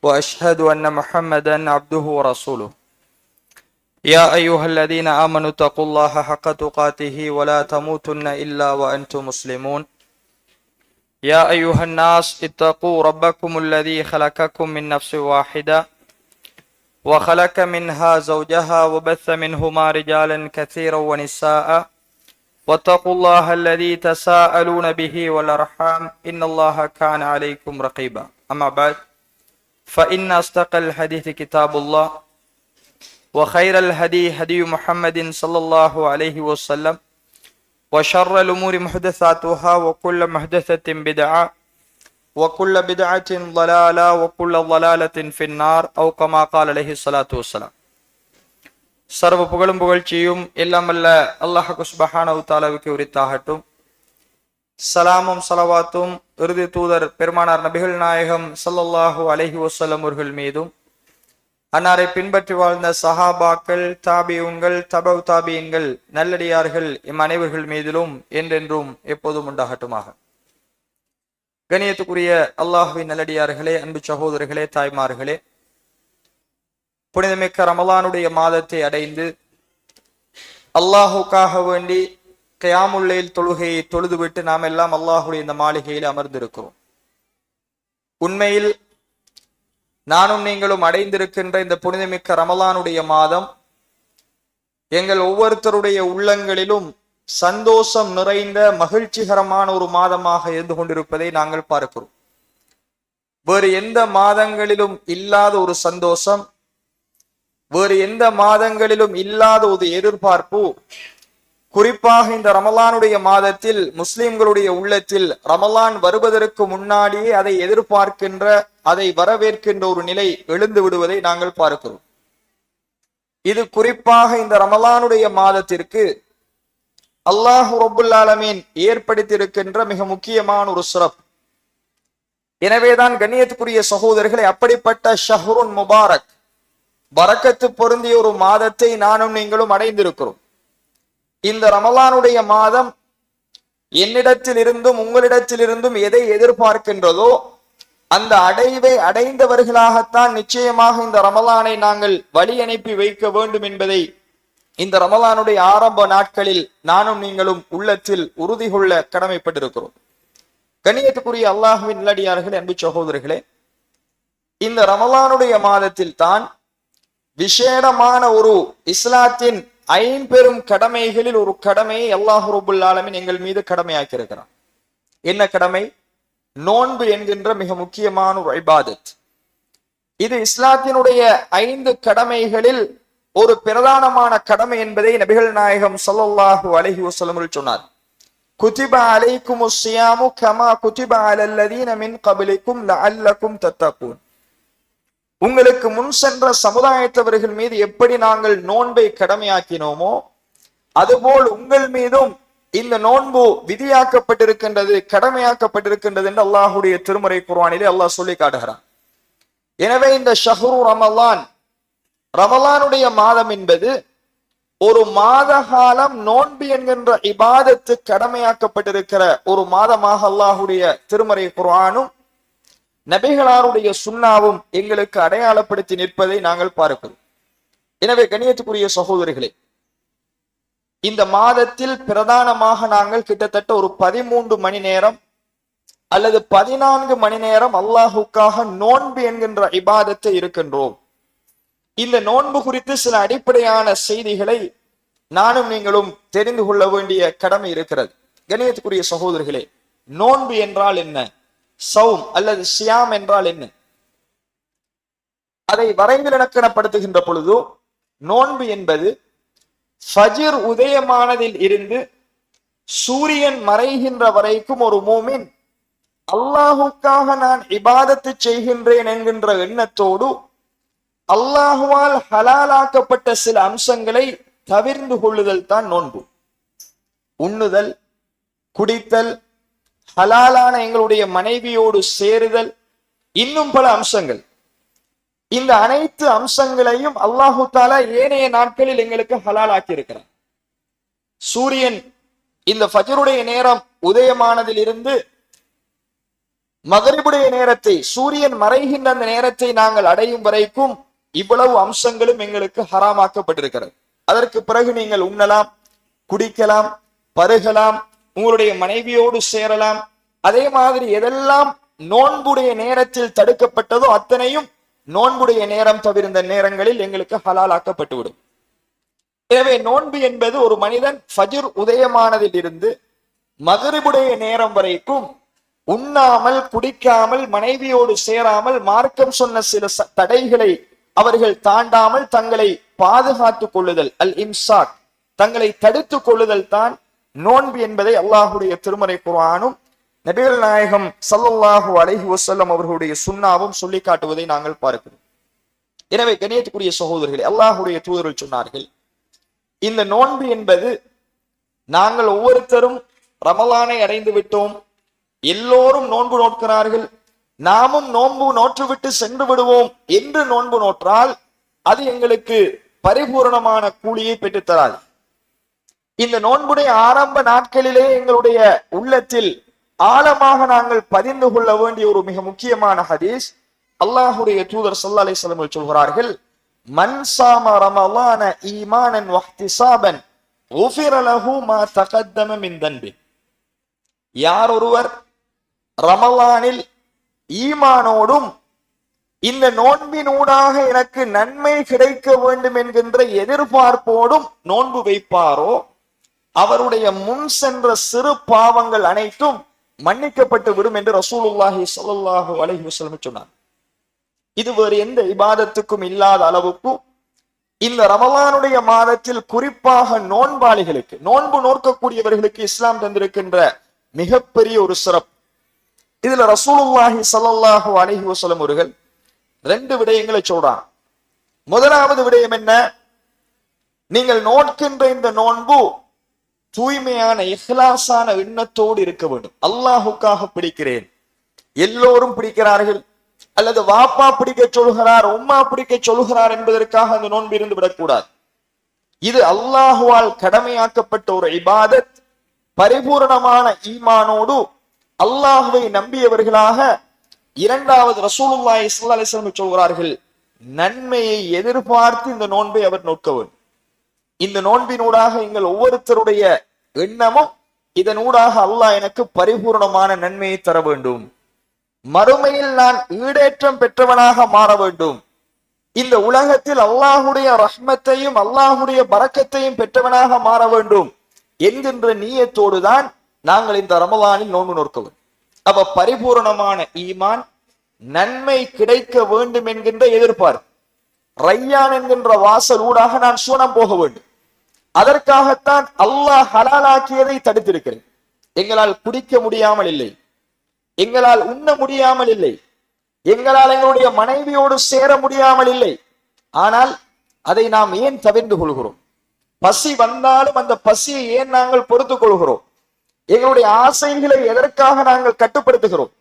وأشهد أن محمدا عبده ورسوله يا أيها الذين آمنوا اتقوا الله حق تقاته ولا تموتن إلا وأنتم مسلمون يا أيها الناس اتقوا ربكم الذي خلقكم من نفس واحدة وخلق منها زوجها وبث منهما رجالا كثيرا ونساء واتقوا الله الذي تساءلون به والأرحام إن الله كان عليكم رقيبا أما بعد فإن أصدق الحديث كتاب الله وخير الهدي هدي محمد صلى الله عليه وسلم وشر الأمور محدثاتها وكل محدثة بدعة وكل بدعة ضلالة وكل ضلالة في النار أو كما قال عليه الصلاة والسلام. சர்வ புகழும் புகழ்ச்சியும் எல்லாமல்ல அல்லாஹ் சுப்ஹானஹு தஆலாவுக்கு உரித்தாகட்டும். சலாமும் சலவாத்தும் இறுதி தூதர் பெருமானார் நபிகள் நாயகம் ஸல்லல்லாஹு அலைஹி வஸல்லம் அவர்கள் மீதும் அன்னாரை பின்பற்றி வாழ்ந்த சஹாபாக்கள், தாபியூன்கள், தபவு தாபியன்கள், நல்லடியார்கள் இம் அனைவர்கள் மீதிலும் என்றென்றும் எப்போதும் உண்டாகட்டுமாக. கணியத்துக்குரிய அல்லாஹ்வின் நல்லடியார்களே, அன்பு சகோதரர்களே, தாய்மார்களே, புனிதமிக்க ரமலானுடைய மாதத்தை அடைந்து அல்லாஹுக்காக வேண்டி கியாமுல்லைல் தொழுகையை தொழுதுவிட்டு நாம் எல்லாம் அல்லாஹுடைய இந்த மாளிகையில் அமர்ந்திருக்கிறோம். உண்மையில் நானும் நீங்களும் அடைந்திருக்கின்ற இந்த புனிதமிக்க ரமலானுடைய மாதம் எங்கள் ஒவ்வொருத்தருடைய உள்ளங்களிலும் சந்தோஷம் நிறைந்த மகிழ்ச்சிகரமான ஒரு மாதமாக இருந்து கொண்டிருப்பதை நாங்கள் பார்க்கிறோம். வேறு எந்த மாதங்களிலும் இல்லாத ஒரு சந்தோஷம், வேறு எந்த மாதங்களிலும் இல்லாத ஒரு எதிர்பார்ப்பு, குறிப்பாக இந்த ரமலானுடைய மாதத்தில் முஸ்லிம்களுடைய உள்ளத்தில் ரமலான் வருவதற்கு முன்னாடியே அதை எதிர்பார்க்கின்ற, அதை வரவேற்கின்ற ஒரு நிலை எழுந்து விடுவதை நாங்கள் பார்க்கிறோம். இது குறிப்பாக இந்த ரமலானுடைய மாதத்திற்கு அல்லாஹ் ரப்புல் ஆலமீன் ஏற்படுத்தியிருக்கின்ற மிக முக்கியமான ஒரு சிறப்பு. எனவேதான் கண்ணியத்துக்குரிய சகோதரர்களை, அப்படிப்பட்ட ஷஹ்ருன் முபாரக், பரக்கத்து பொருந்திய ஒரு மாதத்தை நானும் நீங்களும் அடைந்திருக்கிறோம். இந்த ரமலானுடைய மாதம் என்னிடத்தில் இருந்தும் உங்களிடத்தில் இருந்தும் எதை எதிர்பார்க்கின்றதோ அந்த அடைவை அடைந்தவர்களாகத்தான் நிச்சயமாக இந்த ரமலானை நாங்கள் வழி அனுப்பி வைக்க வேண்டும் என்பதை இந்த ரமலானுடைய ஆரம்ப நாட்களில் நானும் நீங்களும் உள்ளத்தில் உறுதி கொள்ள கடமைப்பட்டிருக்கிறோம். கண்ணியத்துக்குரிய அல்லாஹ்வின் நல்லடியார்களே, அன்பு சகோதரர்களே, இந்த ரமலானுடைய மாதத்தில் தான் விசேடமான ஒரு இஸ்லாத்தின் ஐம்பெரும் கடமைகளில் ஒரு கடமையை அல்லாஹ் ரப்புல் ஆலமீன் எங்கள் மீது கடமையாக்கி இருக்கிறான். என்ன கடமை? நோன்பு என்கின்ற மிக முக்கியமான ஒரு இபாதத். இது இஸ்லாத்தினுடைய 5 கடமைகளில் ஒரு பிரதானமான கடமை என்பதை நபிகள் நாயகம் ஸல்லல்லாஹு அலைஹி வஸல்லம் சொன்னார். குதிப அலைக்குமுஸ் ஸியாமு கமா குதிப அலல்லதீன மின் கப்லிக்கும் லஅல்லக்கும் தத்தகூன். உங்களுக்கு முன் சென்ற சமுதாயத்தவர்கள் மீது எப்படி நாங்கள் நோன்பை கடமையாக்கினோமோ அதுபோல் உங்கள் மீதும் இந்த நோன்பு விதியாக்கப்பட்டிருக்கின்றது, கடமையாக்கப்பட்டிருக்கின்றது என்று அல்லாஹுடைய திருமறை குர்ஆனிலே அல்லாஹ் சொல்லி காட்டுகிறான். எனவே இந்த ஷஹ்ரு ரமலான், ரமலானுடைய மாதம் என்பது ஒரு மாத காலம் நோன்பு என்கின்ற இபாதத்து கடமையாக்கப்பட்டிருக்கிற ஒரு மாதமாக அல்லாஹுடைய திருமறை குர்ஆனும் நபிகளாருடைய சுன்னாவும் எங்களுக்கு அடையாளப்படுத்தி நிற்பதை நாங்கள் பார்க்கிறோம். எனவே கண்ணியத்துக்குரிய சகோதரிகளே, இந்த மாதத்தில் பிரதானமாக நாங்கள் கிட்டத்தட்ட ஒரு 13 மணி நேரம் அல்லது 14 மணி நேரம் அல்லாஹுக்காக நோன்பு என்கின்ற இபாதத்தை இருக்கின்றோம். இந்த நோன்பு குறித்து சில அடிப்படையான செய்திகளை நானும் நீங்களும் தெரிந்து கொள்ள வேண்டிய கடமை இருக்கிறது. கண்ணியத்துக்குரிய சகோதரிகளே, நோன்பு என்றால் என்ன? சௌம் அல்லது சியாம் என்றால் என்ன? அதை வரைவிலக்கணப்படுத்துகின்ற பொழுது நோன்பு என்பது ஃபஜ்ர் உதயமானதில் இருந்து சூரியன் மறைகின்ற வரைக்கும் ஒரு மூமின் அல்லாஹுக்காக நான் இபாதத்து செய்கின்றேன் என்கின்ற எண்ணத்தோடு அல்லாஹுவால் ஹலாலாக்கப்பட்ட சில அம்சங்களை தவிர்ந்து கொள்ளுதல் தான் நோன்பு. உண்ணுதல், குடித்தல், ஹலாலான எங்களுடைய மனைவியோடு சேருதல், இன்னும் பல அம்சங்கள். இந்த அனைத்து அம்சங்களையும் அல்லாஹு தாலா ஏனைய நாட்களில் எங்களுக்கு ஹலால் ஆக்கி இருக்கிறார். சூரியன் இந்த ஃபஜ்ருடைய நேரம் உதயமானதில் இருந்து மகரிபுடைய நேரத்தை, சூரியன் மறைகின்ற அந்த நேரத்தை நாங்கள் அடையும் வரைக்கும் இவ்வளவு அம்சங்களும் எங்களுக்கு ஹராமாக்கப்பட்டிருக்கிறது. அதற்கு பிறகு நீங்கள் உண்ணலாம், குடிக்கலாம், பருகலாம், உங்களுடைய மனைவியோடு சேரலாம். அதே மாதிரி எதெல்லாம் நோன்புடைய நேரத்தில் தடுக்கப்பட்டதோ அத்தனையும் நோன்புடைய நேரம் தவிர்ந்த நேரங்களில் எங்களுக்கு ஹலாலாக்கப்பட்டுவிடும். எனவே நோன்பு என்பது ஒரு மனிதன் ஃபஜ்ர் உதயமானதில் இருந்து மகரிபுடைய நேரம் வரைக்கும் உண்ணாமல், குடிக்காமல், மனைவியோடு சேராமல், மார்க்கம் சொன்ன சில தடைகளை அவர்கள் தாண்டாமல் தங்களை பாதுகாத்துக் கொள்ளுதல், அல் இம்சாக், தங்களை தடுத்துக் கொள்ளுதல் தான் நோன்பு என்பதை அல்லாஹுடைய திருமறை குர்ஆனும் நபிகள் நாயகம் ஸல்லல்லாஹு அலைஹி வஸல்லம் அவர்களுடைய சுன்னாவும் சொல்லி காட்டுவதை நாங்கள் பார்க்கிறோம். எனவே கண்ணியத்துக்குரிய சகோதரர்களே, அல்லாஹுடைய தூதர்கள் சொன்னார்கள், இந்த நோன்பு என்பது நாங்கள் ஒவ்வொருத்தரும் ரமலானை அடைந்து விட்டோம், எல்லோரும் நோன்பு நோட்கிறார்கள், நாமும் நோன்பு நோற்றுவிட்டு சென்று விடுவோம் என்று நோன்பு நோற்றால் அது எங்களுக்கு பரிபூரணமான கூலியை பெற்றுத்தராது. இந்த நோன்புடைய ஆரம்ப நாட்களிலே எங்களுடைய உள்ளத்தில் ஆழமாக நாங்கள் பதிந்து கொள்ள வேண்டிய ஒரு மிக முக்கியமான ஹதீஸ், அல்லாஹுடைய தூதர் ஸல்லல்லாஹு அலைஹி வஸல்லம் சொல்கிறார்கள், மன் ஸாம ரமலான ஈமானன் வஹ்திஸாபன் குஃபிர லஹு மா தகத்தம மின் தன்பி. யார் ஒருவர் ரமலானில் ஈமானோடும் இந்த நோன்பினூடாக எனக்கு நன்மை கிடைக்க வேண்டும் என்கின்ற எதிர்பார்ப்போடும் நோன்பு வைப்பாரோ அவருடைய முன் சென்ற சிறு பாவங்கள் அனைத்தும் மன்னிக்கப்பட்டு விடும் என்று ரசூலுல்லாஹி ஸல்லல்லாஹு அலைஹி வஸல்லம் சொன்னார். இது வேறு எந்த இபாதத்துக்கும் இல்லாத அளவுக்கு இந்த ரமலானுடைய மாதத்தில் குறிப்பாக நோன்பாளிகளுக்கு, நோன்பு நோக்கக்கூடியவர்களுக்கு இஸ்லாம் தந்திருக்கின்ற மிகப்பெரிய ஒரு சிறப்பு. இதுல ரசூலுல்லாஹி ஸல்லல்லாஹு அலைஹி வஸல்லம் அவர்கள் 2 விடயங்களை சொல்றாங்க. முதலாவது விடயம் என்ன? நீங்கள் நோட்கின்ற இந்த நோன்பு தூய்மையான இஹ்லாஸான எண்ணத்தோடு இருக்க வேண்டும். அல்லாஹுக்காக பிடிக்கிறேன், எல்லோரும் பிடிக்கிறார்கள், அல்லது வாப்பா பிடிக்க சொல்கிறார், உம்மா பிடிக்க சொல்கிறார் என்பதற்காக அந்த நோன்பு இருந்து விடக்கூடாது. இது அல்லாஹுவால் கடமையாக்கப்பட்ட ஒரு இபாதத். பரிபூரணமான ஈமானோடு அல்லாஹுவை நம்பியவர்களாக இரண்டாவது ரசூலுல்லாஹி ஸல்லல்லாஹு அலைஹி வஸல்லம் சொல்கிறார்கள், நன்மையை எதிர்பார்த்து இந்த நோன்பை அவர் நோக்க வேண்டும். இந்த நோன்பினூடாக எங்கள் ஒவ்வொருத்தருடைய எண்ணமும் இதனூடாக அல்லாஹ் எனக்கு பரிபூர்ணமான நன்மையை தர வேண்டும், மறுமையில் நான் ஈடேற்றம் பெற்றவனாக மாற வேண்டும், இந்த உலகத்தில் அல்லாஹுடைய ரஹ்மத்தையும் அல்லாஹுடைய பரக்கத்தையும் பெற்றவனாக மாற வேண்டும் என்கின்ற நீயத்தோடு தான் நாங்கள் இந்த ரமலானில் நோன்பு நோக்கவும். அப்ப பரிபூரணமான ஈமான், நன்மை கிடைக்க வேண்டும் என்கின்ற எதிர்பார்ப்பு, ரையான் என்கின்ற வாசல் ஊடாக நான் சூனம் போக வேண்டும். அதற்காகத்தான் அல்லாஹ் ஹலாலாக்கியதை தடுத்திருக்கிறேன். எங்களால் குடிக்க முடியாமல் இல்லை, எங்களால் உண்ண முடியாமல் இல்லை, எங்களால் எங்களுடைய மனைவியோடு சேர முடியாமல் இல்லை. ஆனால் அதை நாம் ஏன் தவிர்த்து கொள்கிறோம்? பசி வந்தாலும் அந்த பசியை ஏன் நாங்கள் பொறுத்துக் கொள்கிறோம்? எங்களுடைய ஆசைகளை எதற்காக நாங்கள் கட்டுப்படுத்துகிறோம்?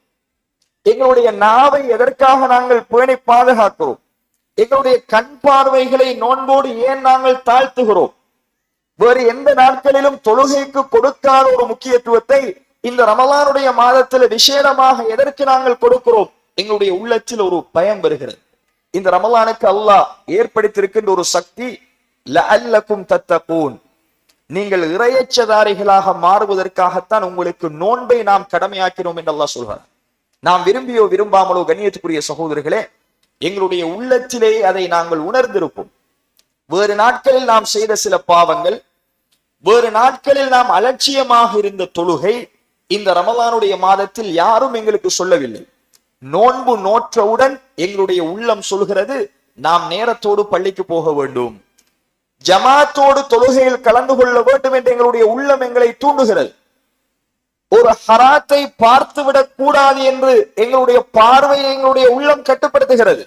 எங்களுடைய நாவை எதற்காக நாங்கள் பேணி பாதுகாக்கிறோம்? எங்களுடைய கண் பார்வைகளை நோன்போடு ஏன் நாங்கள் தாழ்த்துகிறோம்? வேறு எந்த நாட்களிலும் தொழுகைக்கு கொடுக்காத ஒரு முக்கியத்துவத்தை இந்த ரமலானுடைய மாதத்தில் விசேடமாக எதற்கு நாங்கள் கொடுக்கிறோம்? எங்களுடைய உள்ளத்தில் ஒரு பயம் வருகிறது. இந்த ரமலானுக்கு அல்லாஹ் ஏற்படுத்தியிருக்கின்ற ஒரு சக்தி, லஅல்லக்கும் தத்தகூன், நீங்கள் இறையச்சதாரிகளாக மாறுவதற்காகத்தான் உங்களுக்கு நோன்பை நாம் கடமையாக்கிறோம் என்று அல்லாஹ் சொல்கிறார். நாம் விரும்பியோ விரும்பாமலோ கண்ணியத்துக்குரிய சகோதரர்களே, எங்களுடைய உள்ளத்திலே அதை நாங்கள் உணர்ந்திருப்போம். வேறு நாட்களில் நாம் செய்த சில பாவங்கள், வேறு நாட்களில் நாம் அலட்சியமாக இருந்த தொழுகை இந்த ரமலானுடைய மாதத்தில் யாரும் எங்களுக்கு சொல்லவில்லை. நோன்பு நோற்றவுடன் எங்களுடைய உள்ளம் சொல்கிறது, நாம் நேரத்தோடு பள்ளிக்கு போக வேண்டும், ஜமாத்தோடு தொழுகையில் கலந்து கொள்ள வேண்டும் என்று எங்களுடைய உள்ளம் எங்களை தூண்டுகிறது. ஒரு ஹராத்தை பார்த்து விடக் கூடாது என்று எங்களுடைய பார்வையை எங்களுடைய உள்ளம் கட்டுப்படுத்துகிறது.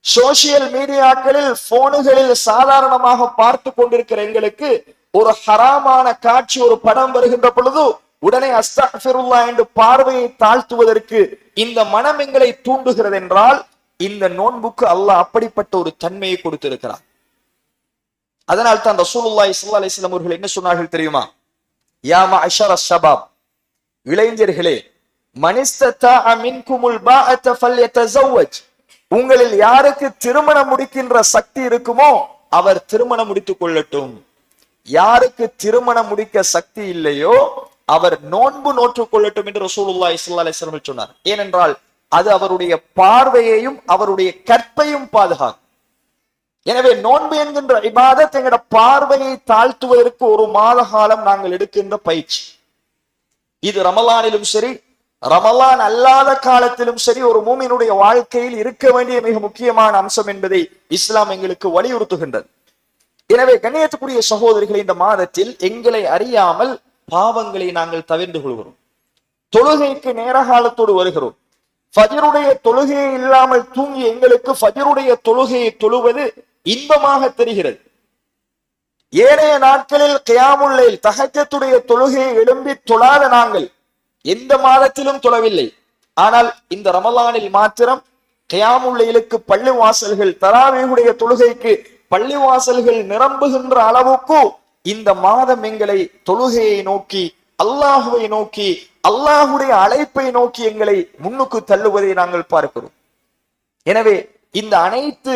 சோசியல் மீடியாக்களில், போனுகளில் சாதாரணமாக பார்த்து கொண்டிருக்கிற எங்களுக்கு ஒரு ஹராமான காட்சி, ஒரு படம் வருகின்ற பொழுது உடனே அஸ்தக்ஃபிருல்லாஹ் என்று பார்வையை தாழ்த்துவதற்கு இந்த மனம் எங்களை தூண்டுகிறது என்றால், இந்த நோன்புக்கு அல்லாஹ் அப்படிப்பட்ட ஒரு தன்மையை கொடுத்திருக்கிறார். அதனால் தான் ரசூலுல்லாஹி ஸல்லல்லாஹு அலைஹி வஸல்லம் அவர்கள் என்ன சொன்னார்கள் தெரியுமா? யா மஅஷர ஷபாப், இளைஞர்களே, உங்களில் யாருக்கு திருமணம் முடிக்கின்ற சக்தி இருக்குமோ அவர் திருமணம் முடித்துக் கொள்ளட்டும். யாருக்கு திருமணம் முடிக்க சக்தி இல்லையோ அவர் நோன்பு நோற்றுக் கொள்ளட்டும் என்று ரசூலுல்லாஹி ஸல்லல்லாஹு அலைஹி வஸல்லம் சொன்னார். ஏனென்றால் அது அவருடைய பார்வையையும் அவருடைய கற்பையும் பாதுகாக்கும். எனவே நோன்பு என்கின்ற இபாதத் எங்கட பார்வையை தாழ்த்துவதற்கு ஒரு மாத காலம் நாங்கள் எடுக்கின்ற பயிற்சி. இது ரமலானிலும் சரி, ரமலான் அல்லாத காலத்திலும் சரி, ஒரு மூமினுடைய வாழ்க்கையில் இருக்க வேண்டிய மிக முக்கியமான அம்சம் என்பதை இஸ்லாம் எங்களுக்கு வலியுறுத்துகின்றது. எனவே கண்ணியத்துக்குரிய சகோதரிகளை, இந்த மாதத்தில் எங்களை அறியாமல் பாவங்களை நாங்கள் தவிர்த்து கொள்கிறோம். தொழுகைக்கு நேர காலத்தோடு வருகிறோம். ஃபஜ்ருடைய தொழுகையை இல்லாமல் தூங்கி எங்களுக்கு ஃபஜ்ருடைய தொழுகையை தொழுவது இன்பமாக தெரிகிறது. ஏனைய நாட்களில் கியாமுல் லைல் தஹஜ்ஜுடைய தொழுகையை எழும்பி தொழாத நாங்கள் எந்த மாதத்திலும் தொழவில்லை. ஆனால் இந்த ரமலானில் மாத்திரம் கியாமுல் லைலுக்கு பள்ளி வாசல்கள், தராவீஹுடைய தொழுகைக்கு பள்ளி வாசல்கள் நிரம்புகின்ற அளவுக்கு இந்த மாதம் எங்களை தொழுகையை நோக்கி, அல்லாஹுவை நோக்கி, அல்லாஹுடைய அழைப்பை நோக்கி எங்களை முன்னுக்கு தள்ளுவதை நாங்கள் பார்க்கிறோம். எனவே இந்த அனைத்து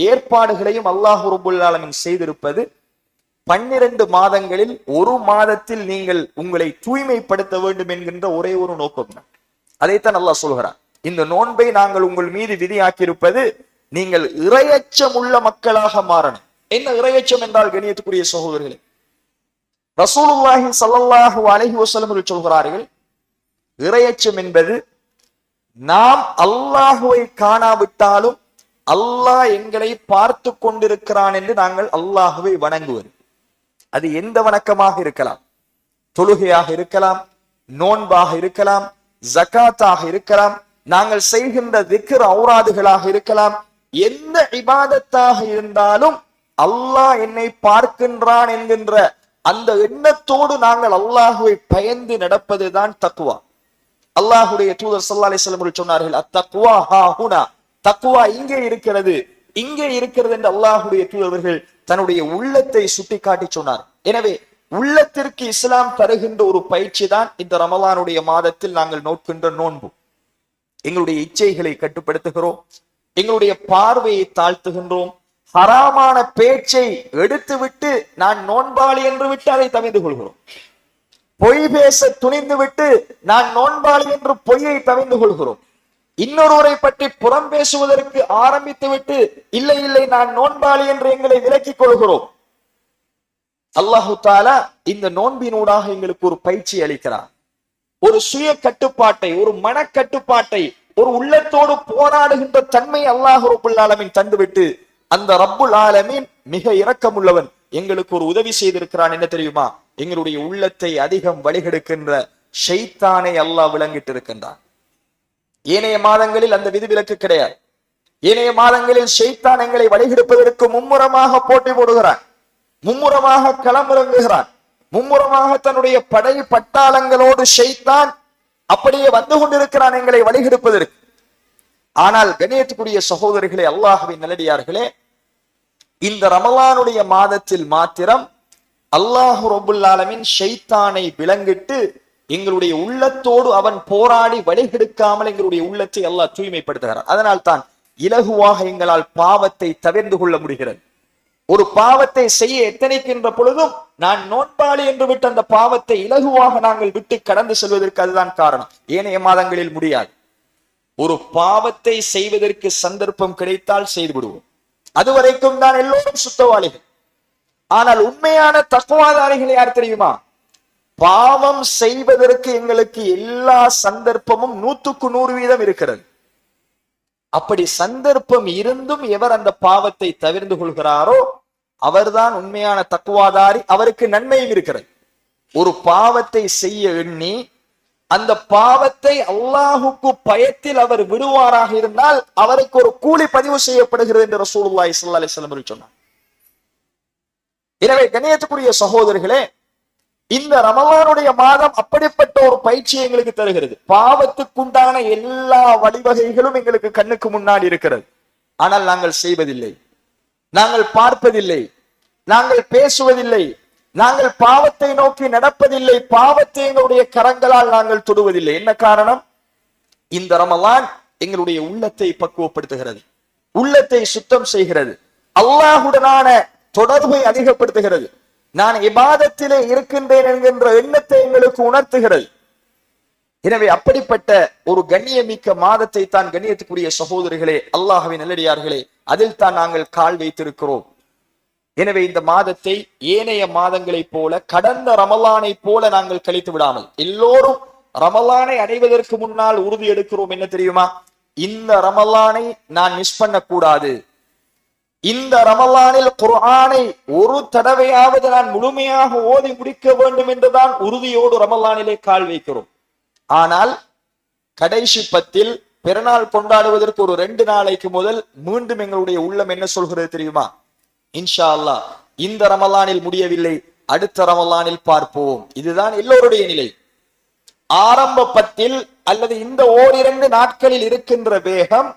ஏற்பாடுகளையும் அல்லாஹ் ரப்பல் ஆலமீன் செய்திருப்பது 12 மாதங்களில் ஒரு மாதத்தில் நீங்கள் உங்களை தூய்மைப்படுத்த வேண்டும் என்கின்ற ஒரே ஒரு நோக்கம் தான். அதைத்தான் அல்லாஹ் சொல்கிறார். இந்த நோன்பை நாங்கள் உங்கள் மீது விதியாக்கி இருப்பது நீங்கள் இறையச்சம் உள்ள மக்களாக மாறணும். என்ன இறையச்சம் என்றால் கண்ணியத்துக்குரிய சகோதரர்களே, ரசூலுல்லாஹி ஸல்லல்லாஹு அலைஹி வஸல்லம் சொல்கிறார்கள், இறையச்சம் என்பது நாம் அல்லாஹுவை காணாவிட்டாலும் அல்லாஹ் எங்களை பார்த்து கொண்டிருக்கிறான் என்று நாங்கள் அல்லாஹுவை வணங்குவது. அது எந்த வணக்கமாக இருக்கலாம், தொழுகையாக இருக்கலாம், நோன்பாக இருக்கலாம், ஜகாத்தாக இருக்கலாம், நாங்கள் செய்கின்ற திக்ர் ஔராதுகளாக இருக்கலாம், எந்த இபாதத்தாக இருந்தாலும் அல்லாஹ் என்னை பார்க்கின்றான் என்கின்ற அந்த எண்ணத்தோடு நாங்கள் அல்லாஹுவை பயந்து நடப்பதுதான் தக்வா. அல்லாஹுடைய தூதர் ஸல்லல்லாஹு அலைஹி வஸல்லம் சொன்னார்கள், அத்தக்வா ஹாஹுனா, தக்வா இங்கே இருக்கிறது, இங்கே இருக்கிறது என்று அல்லாஹுடைய தூதர்கள் தன்னுடைய உள்ளத்தை சுட்டிக்காட்டி சொன்னார். எனவே உள்ளத்திற்கு இஸ்லாம் தருகின்ற ஒரு பயிற்சி தான் இந்த ரமலானுடைய மாதத்தில் நாங்கள் நோக்கின்ற நோன்பு. எங்களுடைய இச்சைகளை கட்டுப்படுத்துகிறோம், எங்களுடைய பார்வையை தாழ்த்துகின்றோம், ஹராமான பேச்சை எடுத்துவிட்டு நான் நோன்பாளி என்று விட்டு அதை தவிர்த்து கொள்கிறோம், பொய் பேச துணிந்து விட்டு நான் நோன்பாளி என்று பொய்யை தவிர்த்து கொள்கிறோம், இன்னொருவரை பற்றி புறம் பேசுவதற்கு ஆரம்பித்து விட்டு இல்லை இல்லை நான் நோன்பாளி என்று எங்களை விலக்கிக் கொள்கிறோம். அல்லாஹு தஆலா இந்த நோன்பினூடாக எங்களுக்கு ஒரு பயிற்சி அளிக்கிறார். ஒரு சுய கட்டுப்பாட்டை, ஒரு மனக்கட்டுப்பாட்டை, ஒரு உள்ளத்தோடு போராடுகின்ற தன்மை அல்லாஹ் ரப்பல் ஆலமீன் தந்துவிட்டு அந்த ரப்புல் ஆலமீன் மிக இரக்கமுள்ளவன் எங்களுக்கு ஒரு உதவி செய்திருக்கிறான். என்ன தெரியுமா? எங்களுடைய உள்ளத்தை அதிகம் வழிகெடுக்கின்ற ஷைத்தானை அல்லாஹ் விளங்கிட்டு இருக்கின்றான். ஏனைய மாதங்களில் அந்த விதிவிலக்கு கிடையாது. ஏனைய மாதங்களில் ஷைத்தான் எங்களை வழிகெடுப்பதற்கு மும்முரமாக போட்டி போடுகிறான், மும்முரமாக களமிறங்குகிறான், மும்முரமாக தன்னுடைய படை பட்டாளங்களோடு ஷைத்தான் அப்படியே வந்து கொண்டிருக்கிறான் எங்களை வழிகெடுப்பதற்கு. ஆனால் கண்ணியத்துக்குரிய சகோதரிகளே, அல்லாஹ்வின் நல்லடியார்களே, இந்த ரமலானுடைய மாதத்தில் மாத்திரம் அல்லாஹ் ரப்பல் ஆலமீன் ஷைத்தானை விலங்கிட்டு எங்களுடைய உள்ளத்தோடு அவன் போராடி வழிகெடுக்காமல் எங்களுடைய உள்ளத்தை அல்லாஹ் தூய்மைப்படுத்துகிறார். அதனால் தான் இலகுவாக எங்களால் பாவத்தை தவிர்த்து கொள்ள முடிகிறது. ஒரு பாவத்தை செய்ய எத்தனைக்கின்ற பொழுதும் நான் நோன்பாளி என்று விட்டு அந்த பாவத்தை இலகுவாக நாங்கள் விட்டு கடந்து செல்வதற்கு அதுதான் காரணம். ஏனைய மாதங்களில் முடியாது. ஒரு பாவத்தை செய்வதற்கு சந்தர்ப்பம் கிடைத்தால் செய்து விடுவோம். அதுவரைக்கும் தான் எல்லோரும் சுத்தவாளிகள். ஆனால் உண்மையான தக்வாதாரிகள் யார் தெரியுமா? பாவம் செய்வதற்கு எங்களுக்கு எல்லா சந்தர்ப்பமும் 100% இருக்கிறது. அப்படி சந்தர்ப்பம் இருந்தும் எவர் அந்த பாவத்தை தவிர்த்து கொள்கிறாரோ அவர்தான் உண்மையான தக்வாதாரி. அவருக்கு நன்மையும் இருக்கிறது. ஒரு பாவத்தை செய்ய எண்ணி அந்த பாவத்தை அல்லாஹுக்கு பயத்தில் அவர் விடுவாராக இருந்தால் அவருக்கு ஒரு கூலி பதிவு செய்யப்படுகிறது என்று ரசூலுல்லாஹி ஸல்லல்லாஹு அலைஹி வஸல்லம் சொன்னார். எனவே கண்ணியத்துக்குரிய சகோதரர்களே, இந்த ரமலானுடைய மாதம் அப்படிப்பட்ட ஒரு பயிற்சியை எங்களுக்கு தருகிறது. பாவத்துக்குண்டான எல்லா வழிவகைகளும் எங்களுக்கு கண்ணுக்கு முன்னாடி இருக்கிறது. ஆனால் நாங்கள் செய்வதில்லை, நாங்கள் பார்ப்பதில்லை, நாங்கள் பேசுவதில்லை, நாங்கள் பாவத்தை நோக்கி நடப்பதில்லை, பாவத்தை எங்களுடைய கரங்களால் நாங்கள் தொடுவதில்லை. என்ன காரணம்? இந்த ரமலான் எங்களுடைய உள்ளத்தை பக்குவப்படுத்துகிறது, உள்ளத்தை சுத்தம் செய்கிறது, அல்லாஹுடனான தொடர்பை அதிகப்படுத்துகிறது, நான் இபாதத்திலே இருக்கின்றேன் என்கின்ற எண்ணத்தை எங்களுக்கு உணர்த்துகிறது. எனவே அப்படிப்பட்ட ஒரு கண்ணியமிக்க மாதத்தை தான் கண்ணியத்துக்குரிய சகோதரிகளே, அல்லாஹ்வின் நல்லடியார்களே, அதில் தான் நாங்கள் கால் வைத்திருக்கிறோம். எனவே இந்த மாதத்தை ஏனைய மாதங்களை போல, கடந்த ரமலானை போல நாங்கள் கழித்து விடாமல், எல்லோரும் ரமலானை அடைவதற்கு முன்னால் உறுதி எடுக்கிறோம். என்ன தெரியுமா? இந்த ரமலானை நான் மிஸ் பண்ண கூடாது, இந்த ரமலானில் குர்ஆனை ஒரு தடவையாவது நான் முழுமையாக ஓதி முடிக்க வேண்டும் என்றுதான் உறுதியோடு ரமலானிலே கால் வைக்கிறோம். ஆனால் கடைசி பத்தில் பிறநாள் கொண்டாடுவதற்கு ஒரு 2 நாளைக்கு முதல் மீண்டும் எங்களுடைய உள்ளம் என்ன சொல்கிறது தெரியுமா? இன்ஷா அல்லாஹ் இந்த ரமலானில் முடியவில்லை, அடுத்த ரமலானில் பார்ப்போம். இதுதான் எல்லோருடைய நிலை. ஆரம்ப பத்தில் அல்லது இந்த 1-2 நாட்களில் இருக்கின்ற வேகம்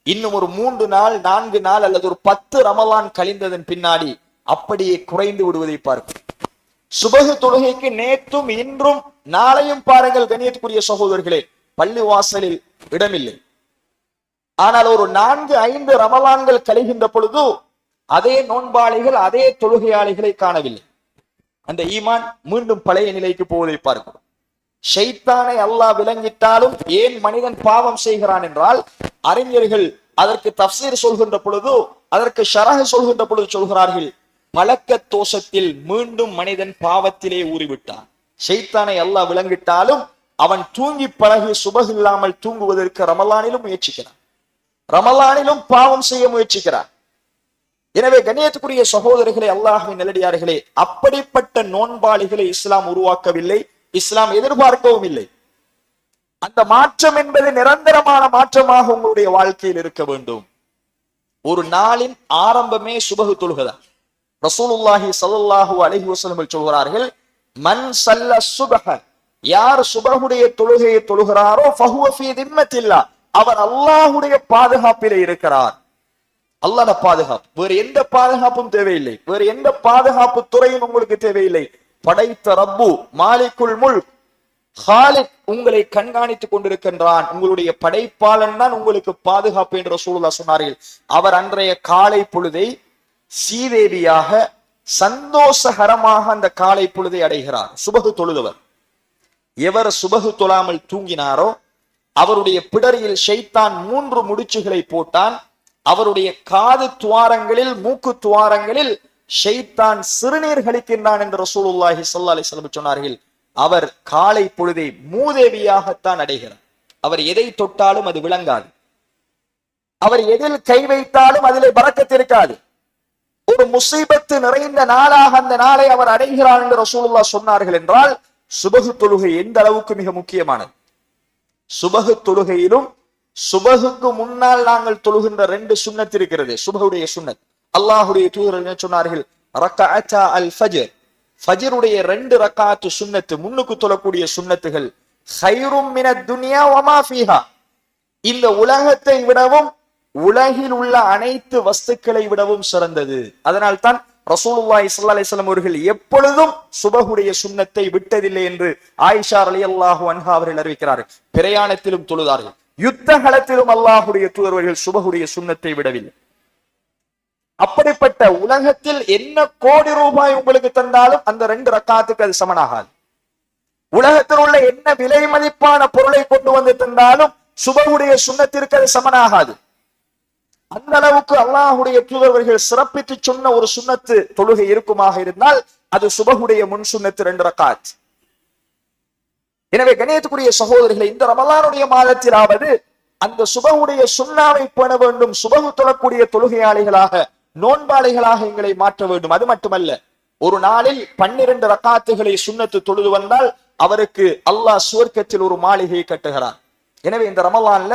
இன்னும் ஒரு 3 நாள் 4 நாள் அல்லது ஒரு 10 ரமலான் கழிந்ததன் பின்னாடி அப்படியே குறைந்து விடுவதை பார்க்கும். சுபஹ் தொழுகைக்கு நேற்றும் இன்றும் நாளையும் பாருங்கள் கண்ணியத்துக்குரிய சகோதரர்களே, பள்ளி வாசலில் இடமில்லை. ஆனால் ஒரு 4-5 ரமலான்கள் கழிகின்ற பொழுது அதே நோன்பாளிகள் அதே தொழுகையாளிகளை காணவில்லை. அந்த ஈமான் மீண்டும் பழைய நிலைக்கு போவதை பார்க்கிறோம். ஷைத்தானை அல்லாஹ் விளங்கிட்டாலும் ஏன் மனிதன் பாவம் செய்கிறான் என்றால், அறிஞர்கள் அதற்கு தஃப்சீர் சொல்கின்ற பொழுது, அதற்கு ஷரஹ் சொல்கின்ற பொழுது சொல்கிறார்கள், பழக்க தோஷத்தில் மீண்டும் மனிதன் பாவத்திலே ஊறிவிட்டான். ஷைத்தானை அல்லாஹ் விளங்கிட்டாலும் அவன் தூங்கி பழகி சுபஹ் இல்லாமல் தூங்குவதற்கு ரமலானிலும் முயற்சிக்கிறான், ரமலானிலும் பாவம் செய்ய முயற்சிக்கிறான். எனவே கண்ணியத்துக்குரிய சகோதரர்களே, அல்லாஹ்வின் நல்லடியார்களே, அப்படிப்பட்ட நோன்பாளிகளை இஸ்லாம் உருவாக்கவில்லை, இஸ்லாம் எதிர்பார்க்கவும் இல்லை. அந்த மாற்றம் என்பது நிரந்தரமான மாற்றமாக உங்களுடைய வாழ்க்கையில் இருக்க வேண்டும். ஒரு நாளின் ஆரம்பமே சுபஹ் தொழுகதான். ரசூலுல்லாஹி ஸல்லல்லாஹு அலைஹி வஸல்லம் சொல்கிறார்கள், மன் ஸல்ல சுபஹ, யார் சுபஹுடைய தொழுகையை தொழுகிறாரோ ஃபஹுவ ஃபீ திம்மத்தில்லாஹ், அவர் அல்லாஹ்வுடைய பாதுகாப்பிலே இருக்கிறார். அல்லாஹ்வுடைய பாதுகாப்பு, வேறு எந்த பாதுகாப்பும் தேவையில்லை, வேறு எந்த பாதுகாப்பு துறையும் உங்களுக்கு தேவையில்லை. படைத்த ரப்பு மாலிக்குல் முல்க் ஹாலிக் உங்களை கண்காணித்துக் கொண்டிருக்கின்றான். உங்களுடைய படைப்பாளன் தான் உங்களுக்கு பாதுகாப்பு என்று ரசூலுல்லாஹ் சொன்னார்கள். அவர் அன்றைய காலை பொழுதை சீதேவியாக சந்தோஷகரமாக அந்த காலை பொழுதை அடைகிறார். சுபஹு தொழுதவர். எவர் சுபஹு தொழாமல் தூங்கினாரோ அவருடைய பிடரியில் ஷைத்தான் 3 முடிச்சுகளை போட்டான். அவருடைய காது துவாரங்களில் மூக்கு துவாரங்களில் ஷைத்தான் சிறுநீர் கழிக்கின்றான் என்று ரசூலுல்லாஹி ஸல்லல்லாஹு அலைஹி வஸல்லம் சொன்னார்கள். அவர் காலை பொழுதை மூதேவியாகத்தான் அடைகிறார். அவர் எதை தொட்டாலும் அது விளங்காது, அவர் எதில் கை வைத்தாலும் அதிலே பரக்கத் இருக்காது. ஒரு முசீபத்து நிறைந்த நாளாக அந்த நாளை அவர் அடைகிறார் என்று ரசூலுல்லாஹ் சொன்னார்கள். என்றால் சுபஹு தொழுகை எந்த அளவுக்கு மிக முக்கியமானது. சுபஹு தொழுகையிலும் சுபஹுக்கு முன்னால் நாங்கள் தொழுகின்ற 2 சுன்னத் இருக்கிறது. சுபஹுடைய சுன்னத் அல்லாஹ்வுடைய தூதர் என்ன சொன்னார்கள்? ரக்அத்தா அல் ஃபஜ்ர், ஃபஜ்ருடைய 2 ரக்அத் சுன்னத், முன்னுக்கு தொழக்கூடிய சுன்னத்துகள், கைரும் மினத் துன்யா வமா ஃபீஹா, இந்த உலகத்தை விடவும் உலகில் உள்ள அனைத்து வஸ்துக்களை விடவும் சிறந்தது. அதனால் தான் ரசூலுல்லாஹி ஸல்லல்லாஹு அலைஹி வஸல்லம் அவர்கள் எப்பொழுதும் சுபஹுடைய சுன்னத்தை விட்டதில்லை என்று ஆயிஷா ரலியல்லாஹு அன்ஹா அவர்கள் அறிவிக்கிறார்கள். பிரயாணத்திலும் தொழுதார்கள், யுத்த களத்திலும் அல்லாஹ்வுடைய தூதர்கள் சுபஹுடைய சுன்னத்தை விடவில்லை. அப்படிப்பட்ட உலகத்தில் என்ன கோடி ரூபாய் உங்களுக்கு தந்தாலும் அந்த 2 ரக்காத்துக்கு அது சமனாகாது. உலகத்தில் உள்ள என்ன விலை மதிப்பான பொருளை கொண்டு வந்து தந்தாலும் சுபஹுடைய சுன்னத்திற்கு அது சமனாகாது. அந்த அளவுக்கு அல்லாஹ்வுடைய தூதர்கள் சிறப்பித்து சொன்ன ஒரு சுன்னத்து தொழுகை இருக்குமாக இருந்தால் அது சுபஹுடைய முன் சுன்னத்து 2 ரக்காத். எனவே கண்ணியத்துக்குரிய சகோதரர்களை, இந்த ரமலானுடைய மாதத்திலாவது அந்த சுபஹுடைய சுன்னாவை பேண வேண்டும். சுபஹு தொழக்கூடிய தொழுகையாளிகளாக, நோன்பாளிகளாக எங்களை மாற்ற வேண்டும். அது மட்டுமல்ல, ஒரு நாளில் 12 ரக்காத்துகளை சுன்னத்து தொழுது வந்தால் அவருக்கு அல்லாஹ் சுவர்க்கத்தில் ஒரு மாளிகையை கட்டுகிறார். எனவே இந்த ரமலான்ல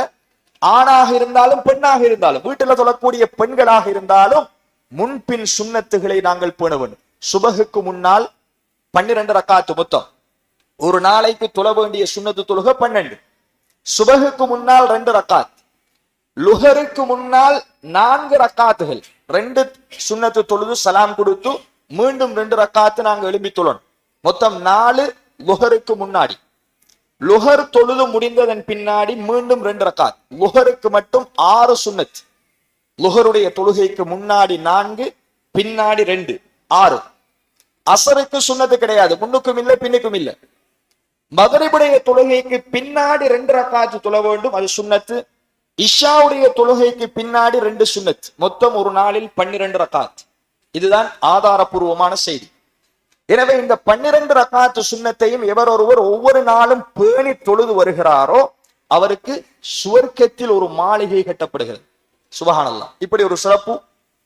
ஆணாக இருந்தாலும் பெண்ணாக இருந்தாலும், வீட்டில் தொழக்கூடிய பெண்களாக இருந்தாலும் முன்பின் சுன்னத்துகளை நாங்கள் பேண வேண்டும். சுபஹுக்கு முன்னால் 12 ரக்காத்து மொத்தம். ஒரு நாளைக்கு தொழ வேண்டிய சுன்னத்து தொழுகை 12. சுபஹுக்கு முன்னால் 2 ரக்காத், லுஹருக்கு முன்னால் 4 ரக்காத்துகள், 2 சுன்னத்து தொழுது சலாம் கொடுத்து மீண்டும் 2 ரக்காத்து நாங்கள் எழுப்பி தொழணும். மொத்தம் 4 லுஹருக்கு முன்னாடி. லுஹர் தொழுது முடிந்ததன் பின்னாடி மீண்டும் 2 ரக்காத். லுஹருக்கு மட்டும் 6 சுன்னத். லுஹருடைய தொழுகைக்கு முன்னாடி 4, பின்னாடி 2, 6. அசருக்கு சுன்னத்து கிடையாது, முன்னுக்கும் இல்லை பின்னுக்கும் இல்லை. மகரிபுடைய தொழுகைக்கு பின்னாடி 2 ரக்காத் தொழ வேண்டும், அது சுன்னத்து. இஷாவுடைய தொழுகைக்கு பின்னாடி 2 சுன்னத். மொத்தம் ஒரு நாளில் 12 ரக்காத். இதுதான் ஆதாரபூர்வமான செய்தி. எனவே இந்த 12 ரக்காத்து சுன்னத்தையும் எவர் ஒருவர் ஒவ்வொரு நாளும் பேணி தொழுது வருகிறாரோ அவருக்கு சுவர்க்கத்தில் ஒரு மாளிகை கட்டப்படுகிறது. சுபஹானல்லாஹ். இப்படி ஒரு சிறப்பு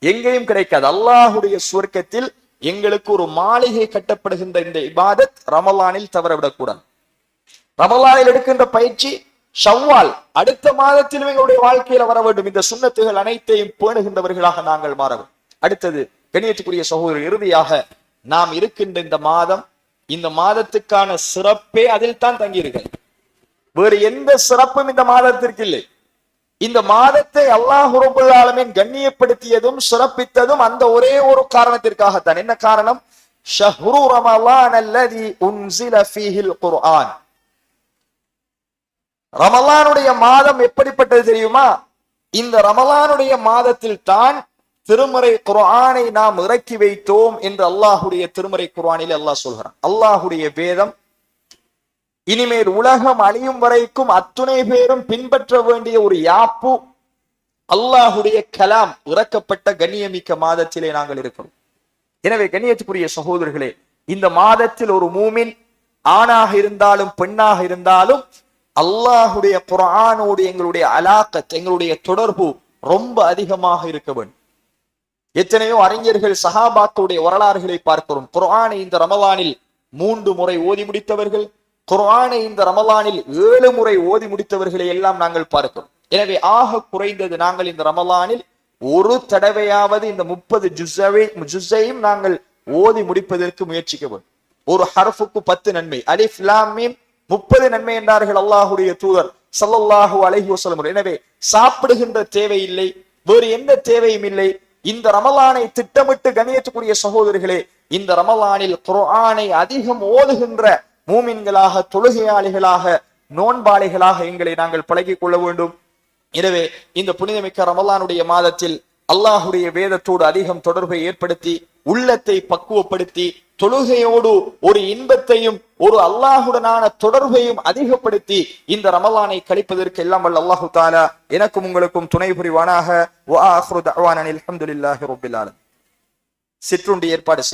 எங்கேயும் கிடைக்காது. அல்லாஹுடைய சுவர்க்கத்தில் எங்களுக்கு ஒரு மாளிகை கட்டப்படுகின்ற இந்த இபாதத் ரமலானில் தவறவிடக்கூடாது. ரமலானில் எடுக்கின்ற பயிற்சி ஷவ்வால் அடுத்த மாதத்திலும் எங்களுடைய வாழ்க்கையில வர வேண்டும். இந்த சுன்னத்துகள் அனைத்தையும் பேணுகின்றவர்களாக நாங்கள் மாற வேண்டும். அடுத்தது கண்ணியத்துக்குரிய சகோதரர், இறுதியாக நாம் இருக்கின்ற இந்த மாதம், இந்த மாதத்துக்கான சிறப்பே அதில் தான் தங்கியிருக்கிறது. வேறு எந்த சிறப்பும் இந்த மாதத்திற்கு இல்லை. இந்த மாதத்தை அல்லாஹ் ரப்பல் ஆலமீன் கண்ணியப்படுத்தியதும் சிறப்பித்ததும் அந்த ஒரே ஒரு காரணத்திற்காகத்தான். என்ன காரணம்? ஷஹ்ரு ரமலான் அல்லதி உன்ஸில ஃபீஹில் குர்ஆன். ரமலானுடைய மாதம் எப்படிப்பட்டது தெரியுமா? இந்த ரமலானுடைய மாதத்தில் தான் திருமறை குர்ஆனை நாம் இறக்கி வைத்தோம் என்று அல்லாஹுடைய திருமறை குர்ஆனில் அல்லாஹ் சொல்கிறான். அல்லாஹுடைய வேதம் இனிமேல் உலகம் அழியும் வரைக்கும் அத்துணை பேரும் பின்பற்ற வேண்டிய ஒரு யாப்பு அல்லாஹுடைய கலாம் இறக்கப்பட்ட கண்ணியமிக்க மாதத்திலே நாங்கள் இருக்கிறோம். எனவே கண்ணியத்துக்குரிய சகோதரர்களே, இந்த மாதத்தில் ஒரு மூமின் ஆணாக இருந்தாலும் பெண்ணாக இருந்தாலும் அல்லாஹுடைய குர்ஆனோடு எங்களுடைய அலாக்கத், எங்களுடைய தொடர்பு ரொம்ப அதிகமாக இருக்க வேண்டும். எத்தனையோ அறிஞர்கள் சஹாபாக்களுடைய வரலாறுகளை பார்க்கிறோம். குர்ஆனை இந்த ரமலானில் 3 முறை ஓதி முடித்தவர்கள், குர்ஆனை இந்த ரமலானில் 7 முறை ஓதி முடித்தவர்களை எல்லாம் நாங்கள் பார்க்கிறோம். எனவே ஆக குறைந்தது நாங்கள் இந்த ரமலானில் ஒரு தடவையாவது இந்த 30 ஜுஸையும் நாங்கள் ஓதி முடிப்பதற்கு முயற்சிக்க வேண்டும். ஒரு ஹர்ஃபுக்கு 10 நன்மை. அலிஃப் லாம் மீம் 30 நன்மை என்றார்கள் அல்லாஹுடைய தூதர் ஸல்லல்லாஹு அலைஹி வஸல்லம். எனவே சாப்பிடுகின்ற தேவையில்லை, வேறு எந்த தேவையும் இல்லை. இந்த ரமலானை திட்டமிட்டு கண்ணியத்துக்குரிய சகோதரர்களே, இந்த ரமலானில் குர்ஆனை அதிகம் ஓதுகின்ற மூமின்களாக, தொழுகையாளிகளாக, நோன்பாளிகளாக எங்களை நாங்கள் பழகிக் கொள்ள வேண்டும். எனவே இந்த புனிதமிக்க ரமலானுடைய மாதத்தில் அல்லாஹுடைய வேதத்தோடு அதிகம் தொடர்பை ஏற்படுத்தி, உள்ளத்தை பக்குவப்படுத்தி, தொழுகையோடு ஒரு இன்பத்தையும் ஒரு அல்லாஹுடனான தொடர்பையும் அதிகப்படுத்தி இந்த ரமலானை கழிப்பதற்கு எல்லாம் வல்ல அல்லாஹு தஆலா எனக்கும் உங்களுக்கும் துணை புரிவானாக. வ ஆகிரு தஅவானா அல்ஹம்துலில்லாஹி ரப்பில் ஆலமீன். சிற்றுண்டி ஏற்பாடு